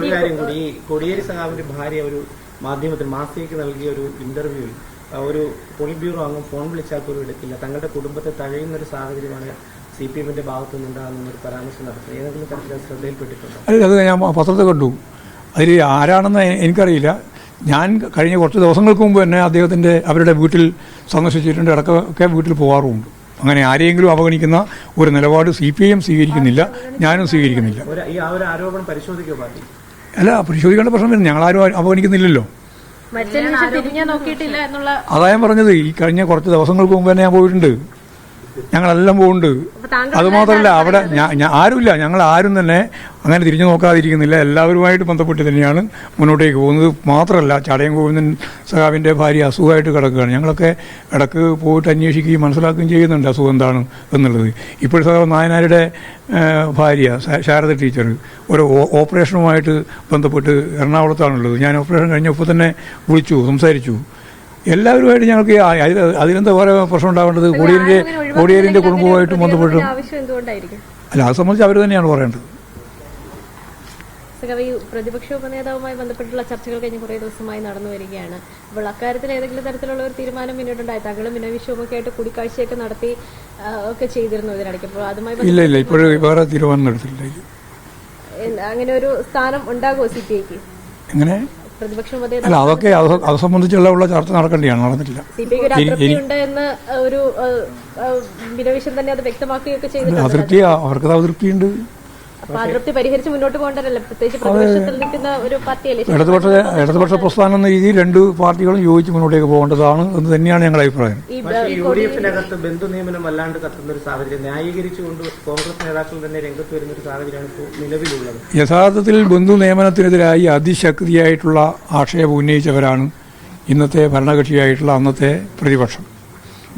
ഒരു കാര്യം കൂടി, ഈ കോടിയേരി സഖാവിന്റെ ഭാര്യ ഒരു മാധ്യമത്തിൽ മാസികയ്ക്ക് നൽകിയ ഒരു ഇന്റർവ്യൂവിൽ ഒരു പോളിറ്റ് ബ്യൂറോ അംഗം ഫോൺ വിളിച്ചാൽ പോലും എടുക്കില്ല, തങ്ങളുടെ കുടുംബത്തെ തഴയുന്ന ഒരു സാഹചര്യമാണ് CPM-ന്റെ ഭാഗത്തു നിന്നുണ്ടാകുന്നൊരു പരാമർശം നടത്തുന്നത്. ഏതെങ്കിലും തരത്തിൽ ശ്രദ്ധയിൽപ്പെട്ടിട്ടുണ്ടോ? അത് ഞാൻ പത്രത്തിൽ കണ്ടു. അതിൽ ആരാണെന്ന് എനിക്കറിയില്ല. ഞാൻ കഴിഞ്ഞ കുറച്ച് ദിവസങ്ങൾക്ക് മുമ്പ് തന്നെ അവരുടെ വീട്ടിൽ സന്ദർശിച്ചിട്ടുണ്ട്, ഇടയ്ക്കൊക്കെ വീട്ടിൽ പോകാറുമുണ്ട്. അങ്ങനെ ആരെയെങ്കിലും അവഗണിക്കുന്ന ഒരു നിലപാട് CPM സ്വീകരിക്കുന്നില്ല, ഞാനും സ്വീകരിക്കുന്നില്ല. അല്ല, പരിശോധിക്കേണ്ട പ്രശ്നം വരുന്നത് ഞങ്ങളാരും അവഗണിക്കുന്നില്ലല്ലോ. അതാ ഞാൻ പറഞ്ഞത്, ഈ കഴിഞ്ഞ കുറച്ച് ദിവസങ്ങൾക്ക് മുമ്പ് തന്നെ ഞാൻ പോയിട്ടുണ്ട്, ഞങ്ങളെല്ലാം പോകുന്നുണ്ട്. അതുമാത്രമല്ല, അവിടെ ആരുമില്ല, ഞങ്ങൾ ആരും തന്നെ അങ്ങനെ തിരിഞ്ഞു നോക്കാതിരിക്കുന്നില്ല, എല്ലാവരുമായിട്ട് ബന്ധപ്പെട്ട് തന്നെയാണ് മുന്നോട്ടേക്ക് പോകുന്നത്. മാത്രമല്ല, ചടയം ഗോവിന്ദൻ സഖാവിൻ്റെ ഭാര്യ അസുഖമായിട്ട് കിടക്കുകയാണ്. ഞങ്ങളൊക്കെ ഇടയ്ക്ക് പോയിട്ട് അന്വേഷിക്കുകയും മനസ്സിലാക്കുകയും ചെയ്യുന്നുണ്ട് അസുഖം എന്താണ് എന്നുള്ളത്. ഇപ്പോൾ സഖാവ് നായനാരുടെ ഭാര്യ ശാരദ ടീച്ചർ ഒരു ഓപ്പറേഷനുമായിട്ട് ബന്ധപ്പെട്ട് എറണാകുളത്താണുള്ളത്. ഞാൻ ഓപ്പറേഷൻ കഴിഞ്ഞപ്പോൾ തന്നെ വിളിച്ചു, സംസാരിച്ചു. എല്ലാവരുമായിട്ട് ഞങ്ങൾക്ക് അതിലെന്താ വേറെ പ്രശ്നം ഉണ്ടാവേണ്ടത്? കോടിയേരിന്റെ കുടുംബവുമായിട്ട് ബന്ധപ്പെട്ട് അല്ല, അത് സംബന്ധിച്ച് അവർ തന്നെയാണ് പറയേണ്ടത്. പ്രതിപക്ഷ ഉപനേതാവുമായി ബന്ധപ്പെട്ടുള്ള ചർച്ചകൾ കഴിഞ്ഞ കുറേ ദിവസമായി നടന്നു വരികയാണ്. അപ്പോൾ അക്കാര്യത്തിൽ ഏതെങ്കിലും തരത്തിലുള്ള ഒരു തീരുമാനം പിന്നീടുണ്ടായി? താങ്കളും വിനോവിഷവുമൊക്കെ ആയിട്ട് കൂടിക്കാഴ്ചയൊക്കെ നടത്തി ഒക്കെ ചെയ്തിരുന്നു ഇതിനിടയ്ക്ക്. അപ്പോൾ അതുമായി ഇല്ല, ഇപ്പോഴും വേറെ തീരുമാനം എടുത്തില്ല. അങ്ങനെ ഒരു സ്ഥാനം ഉണ്ടാകുമോ CPIക്ക്? എങ്ങനെ? അല്ല, അതൊക്കെ അത് സംബന്ധിച്ചുള്ള ചർച്ച നടക്കേണ്ടിയാണ്, നടന്നിട്ടില്ല. അതൃപ്തി, അവർക്ക് അതൃപ്തിയുണ്ട്. ഇടതുപക്ഷ പ്രസ്ഥാനം എന്ന രീതിയിൽ രണ്ട് പാർട്ടികളും യോജിച്ച് മുന്നോട്ടേക്ക് പോകേണ്ടതാണ് എന്ന് തന്നെയാണ് ഞങ്ങളുടെ അഭിപ്രായം. UDF-നകത്ത് ബന്ധു നിയമനം വല്ലാണ്ട് കത്തുന്ന ഒരു സാഹചര്യം ന്യായീകരിച്ചുകൊണ്ട് കോൺഗ്രസ് നേതാക്കൾ തന്നെ രംഗത്ത് വരുന്ന ഒരു സാഹചര്യമാണ് ഇപ്പോൾ നിലവിലുള്ളത്. യഥാർത്ഥത്തിൽ ബന്ധു നിയമനത്തിനെതിരായി അതിശക്തിയായിട്ടുള്ള ആക്ഷേപം ഉന്നയിച്ചവരാണ് ഇന്നത്തെ ഭരണകക്ഷിയായിട്ടുള്ള അന്നത്തെ പ്രതിപക്ഷം,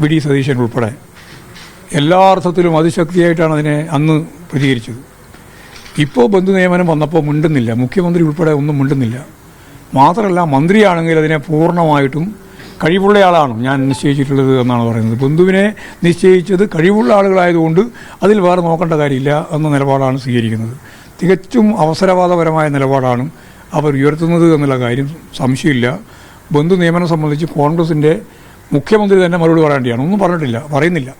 വി ഡി സതീശൻ ഉൾപ്പെടെ. എല്ലാ അർത്ഥത്തിലും അതിശക്തിയായിട്ടാണ് അതിനെ അന്ന് പ്രതികരിച്ചത്. ഇപ്പോൾ ബന്ധു നിയമനം വന്നപ്പോൾ മിണ്ടുന്നില്ല, മുഖ്യമന്ത്രി ഉൾപ്പെടെ ഒന്നും മിണ്ടുന്നില്ല. മാത്രമല്ല, മന്ത്രിയാണെങ്കിൽ അതിനെ പൂർണ്ണമായിട്ടും കഴിവുള്ളയാളാണ് ഞാൻ നിശ്ചയിച്ചിട്ടുള്ളത് എന്നാണ് പറയുന്നത്. ബന്ധുവിനെ നിശ്ചയിച്ചത് കഴിവുള്ള ആളുകളായതുകൊണ്ട് അതിൽ വേറെ നോക്കേണ്ട കാര്യമില്ല എന്ന നിലപാടാണ് സ്വീകരിക്കുന്നത്. തികച്ചും അവസരവാദപരമായ നിലപാടാണ് അവർ ഉയർത്തുന്നത് എന്നുള്ള കാര്യം സംശയമില്ല. ബന്ധു നിയമനം സംബന്ധിച്ച് കോൺഗ്രസിൻ്റെ മുഖ്യമന്ത്രി തന്നെ മറുപടി പറയേണ്ടിയാണ്. ഒന്നും പറയുന്നില്ല.